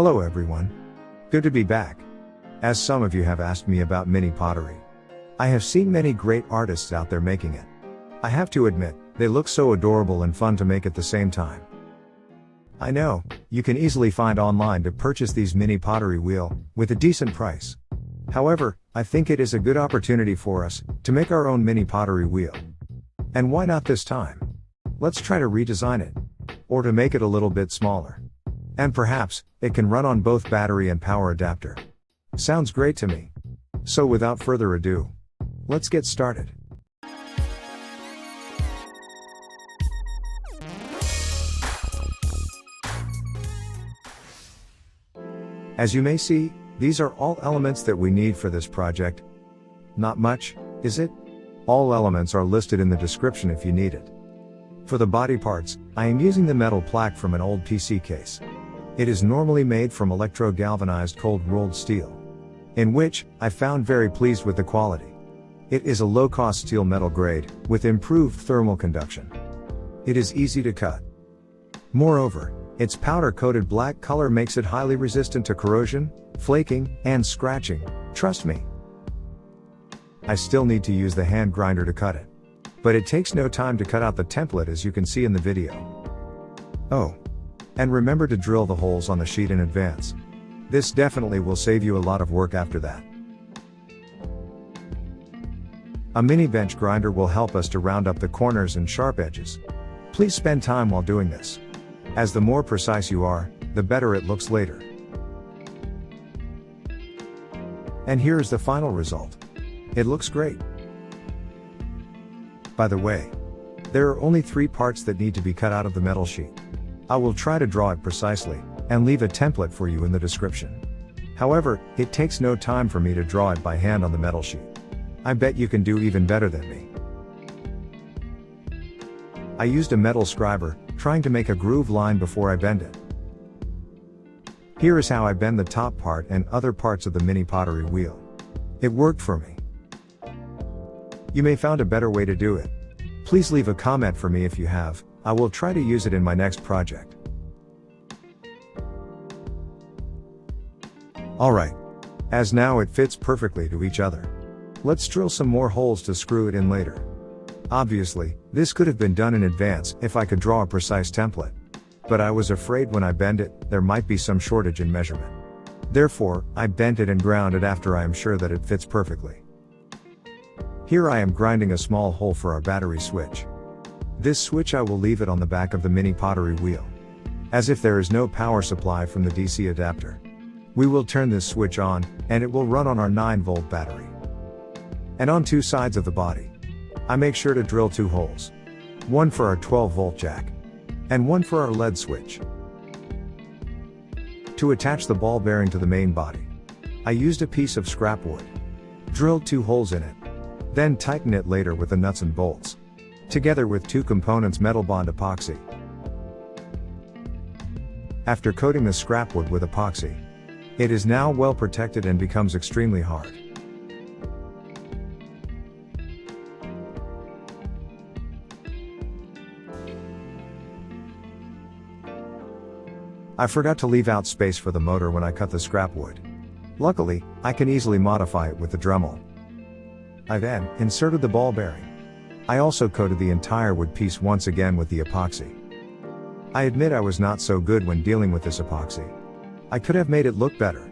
Hello everyone. Good to be back. As some of you have asked me about mini pottery. I have seen many great artists out there making it. I have to admit, they look so adorable and fun to make at the same time. I know, you can easily find online to purchase these mini pottery wheel, with a decent price. However, I think it is a good opportunity for us, to make our own mini pottery wheel. And why not this time? Let's try to redesign it. Or to make it a little bit smaller. And perhaps, it can run on both battery and power adapter. Sounds great to me. So without further ado, let's get started. As you may see, these are all elements that we need for this project. Not much, is it? All elements are listed in the description if you need it. For the body parts, I am using the metal plaque from an old PC case. It is normally made from electro-galvanized cold-rolled steel, in which I found very pleased with the quality. It is a low-cost steel metal grade, with improved thermal conduction. It is easy to cut. Moreover, its powder-coated black color makes it highly resistant to corrosion, flaking, and scratching, trust me. I still need to use the hand grinder to cut it. But it takes no time to cut out the template as you can see in the video. Oh. And remember to drill the holes on the sheet in advance. This definitely will save you a lot of work after that. A mini bench grinder will help us to round up the corners and sharp edges. Please spend time while doing this. As the more precise you are, the better it looks later. And here is the final result. It looks great. By the way, there are only 3 parts that need to be cut out of the metal sheet. I will try to draw it precisely, and leave a template for you in the description. However, it takes no time for me to draw it by hand on the metal sheet. I bet you can do even better than me. I used a metal scriber, trying to make a groove line before I bend it. Here is how I bend the top part and other parts of the mini pottery wheel. It worked for me. You may found a better way to do it. Please leave a comment for me if you have. I will try to use it in my next project. Alright. As now it fits perfectly to each other. Let's drill some more holes to screw it in later. Obviously, this could have been done in advance if I could draw a precise template. But I was afraid when I bend it, there might be some shortage in measurement. Therefore, I bent it and ground it after I am sure that it fits perfectly. Here I am grinding a small hole for our battery switch. This switch I will leave it on the back of the mini pottery wheel. As if there is no power supply from the DC adapter. We will turn this switch on, and it will run on our 9-volt battery. And on 2 sides of the body, I make sure to drill 2 holes. One for our 12-volt jack, and one for our LED switch. To attach the ball bearing to the main body, I used a piece of scrap wood. Drilled 2 holes in it. Then tighten it later with the nuts and bolts. Together with 2 components metal bond epoxy. After coating the scrap wood with epoxy, it is now well protected and becomes extremely hard. I forgot to leave out space for the motor when I cut the scrap wood. Luckily, I can easily modify it with the Dremel. I then inserted the ball bearing. I also coated the entire wood piece once again with the epoxy. I admit I was not so good when dealing with this epoxy. I could have made it look better.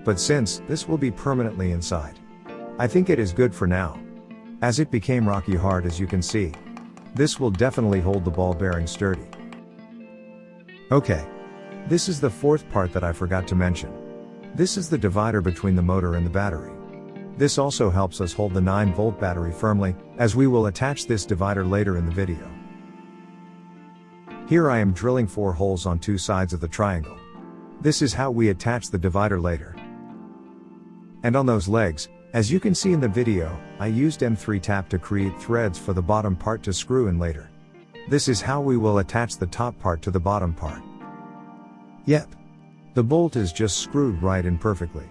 But since this will be permanently inside, I think it is good for now. As it became rocky hard as you can see. This will definitely hold the ball bearing sturdy. Okay. This is the 4th part that I forgot to mention. This is the divider between the motor and the battery. This also helps us hold the 9-volt battery firmly, as we will attach this divider later in the video. Here I am drilling 4 holes on 2 sides of the triangle. This is how we attach the divider later. And on those legs, as you can see in the video, I used M3 tap to create threads for the bottom part to screw in later. This is how we will attach the top part to the bottom part. Yep. The bolt is just screwed right in perfectly.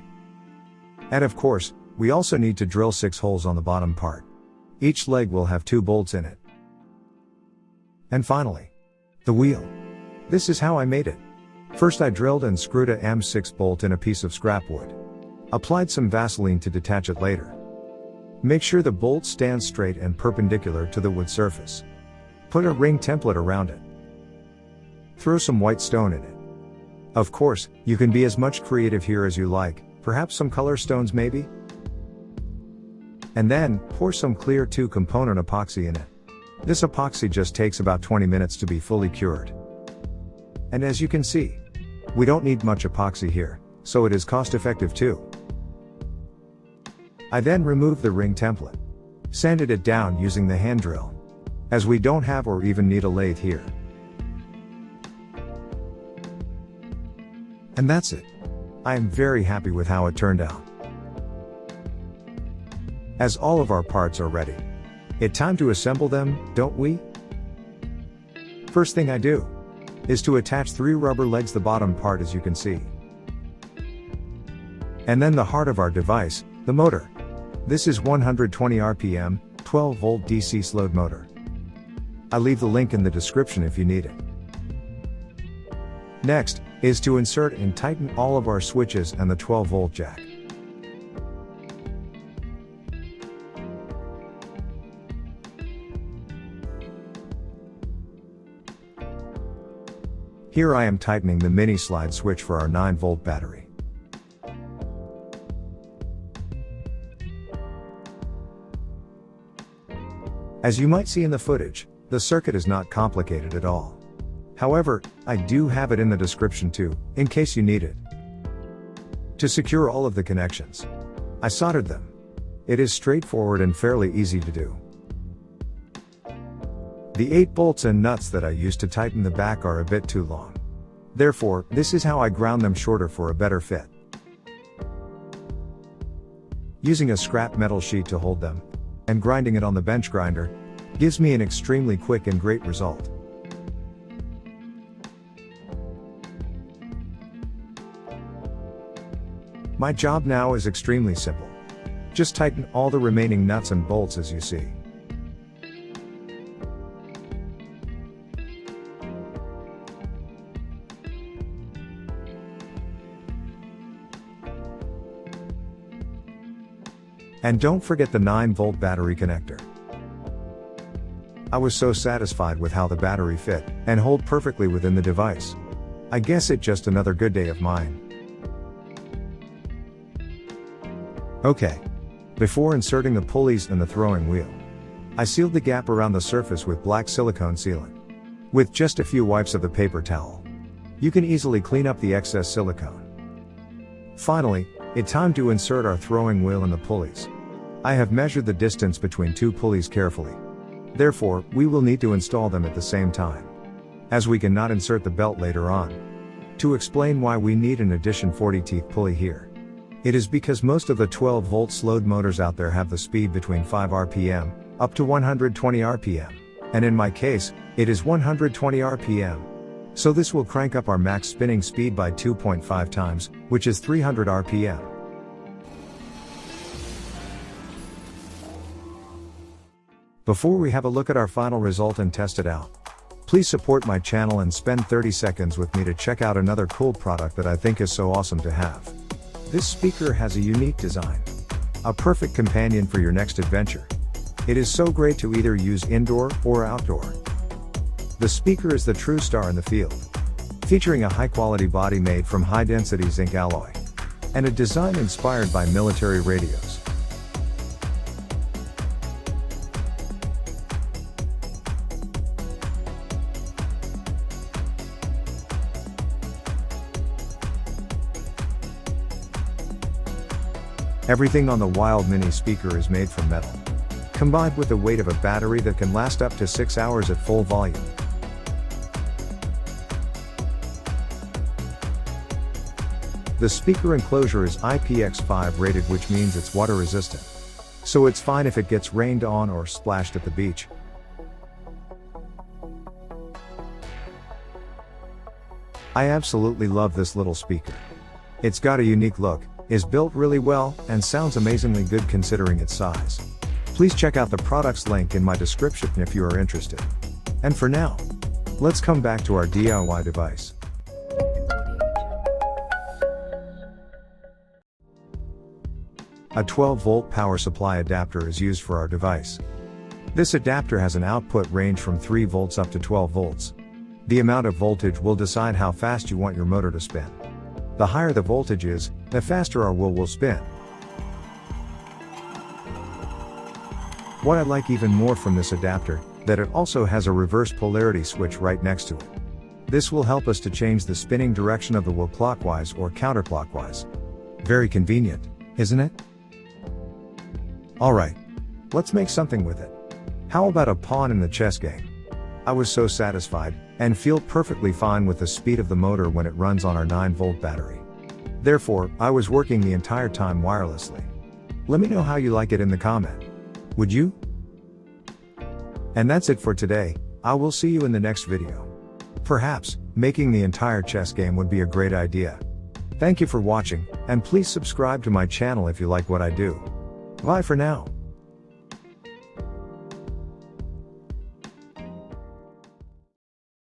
And of course, we also need to drill 6 holes on the bottom part. Each leg will have 2 bolts in it. And finally, the wheel. This is how I made it. First I drilled and screwed a M6 bolt in a piece of scrap wood. Applied some Vaseline to detach it later. Make sure the bolt stands straight and perpendicular to the wood surface. Put a ring template around it. Throw some white stone in it. Of course, you can be as much creative here as you like, perhaps some color stones maybe? And then, pour some clear 2-component epoxy in it. This epoxy just takes about 20 minutes to be fully cured. And as you can see, we don't need much epoxy here, so it is cost effective too. I then removed the ring template. Sanded it down using the hand drill, as we don't have or even need a lathe here. And that's it. I am very happy with how it turned out. As all of our parts are ready, it's time to assemble them, don't we? First thing I do is to attach 3 rubber legs, the bottom part as you can see. And then the heart of our device, the motor. This is 120 RPM, 12 volt DC slowed motor. I leave the link in the description if you need it. Next is to insert and tighten all of our switches and the 12 volt jack. Here I am tightening the mini slide switch for our 9 volt battery. As you might see in the footage, the circuit is not complicated at all. However, I do have it in the description too, in case you need it. To secure all of the connections, I soldered them. It is straightforward and fairly easy to do. The 8 bolts and nuts that I used to tighten the back are a bit too long. Therefore, this is how I ground them shorter for a better fit. Using a scrap metal sheet to hold them, and grinding it on the bench grinder, gives me an extremely quick and great result. My job now is extremely simple. Just tighten all the remaining nuts and bolts as you see. And don't forget the 9 volt battery connector. I was so satisfied with how the battery fit and hold perfectly within the device. I guess it's just another good day of mine. Okay. Before inserting the pulleys and the throwing wheel, I sealed the gap around the surface with black silicone sealant. With just a few wipes of the paper towel, you can easily clean up the excess silicone. Finally, it's time to insert our throwing wheel and the pulleys. I have measured the distance between 2 pulleys carefully. Therefore, we will need to install them at the same time, as we cannot insert the belt later on. To explain why we need an addition 40 teeth pulley here. It is because most of the 12 volt slowed motors out there have the speed between 5 RPM, up to 120 RPM. And in my case, it is 120 RPM. So this will crank up our max spinning speed by 2.5 times, which is 300 RPM. Before we have a look at our final result and test it out, please support my channel and spend 30 seconds with me to check out another cool product that I think is so awesome to have. This speaker has a unique design. A perfect companion for your next adventure. It is so great to either use indoor or outdoor. The speaker is the true star in the field. Featuring a high-quality body made from high-density zinc alloy. And a design inspired by military radios. Everything on the Wild Mini speaker is made from metal, combined with the weight of a battery that can last up to 6 hours at full volume. The speaker enclosure is IPX5 rated, which means it's water resistant. So it's fine if it gets rained on or splashed at the beach. I absolutely love this little speaker. It's got a unique look, is built really well, and sounds amazingly good considering its size. Please check out the product's link in my description if you are interested. And for now, let's come back to our DIY device. A 12-volt power supply adapter is used for our device. This adapter has an output range from 3 volts up to 12 volts. The amount of voltage will decide how fast you want your motor to spin. The higher the voltage is, the faster our wheel will spin. What I like even more from this adapter, that it also has a reverse polarity switch right next to it. This will help us to change the spinning direction of the wheel clockwise or counterclockwise. Very convenient, isn't it? Alright, let's make something with it. How about a pawn in the chess game? I was so satisfied, and feel perfectly fine with the speed of the motor when it runs on our 9-volt battery. Therefore, I was working the entire time wirelessly. Let me know how you like it in the comment. Would you? And that's it for today. I will see you in the next video. Perhaps, making the entire chess game would be a great idea. Thank you for watching, and please subscribe to my channel if you like what I do. Bye for now.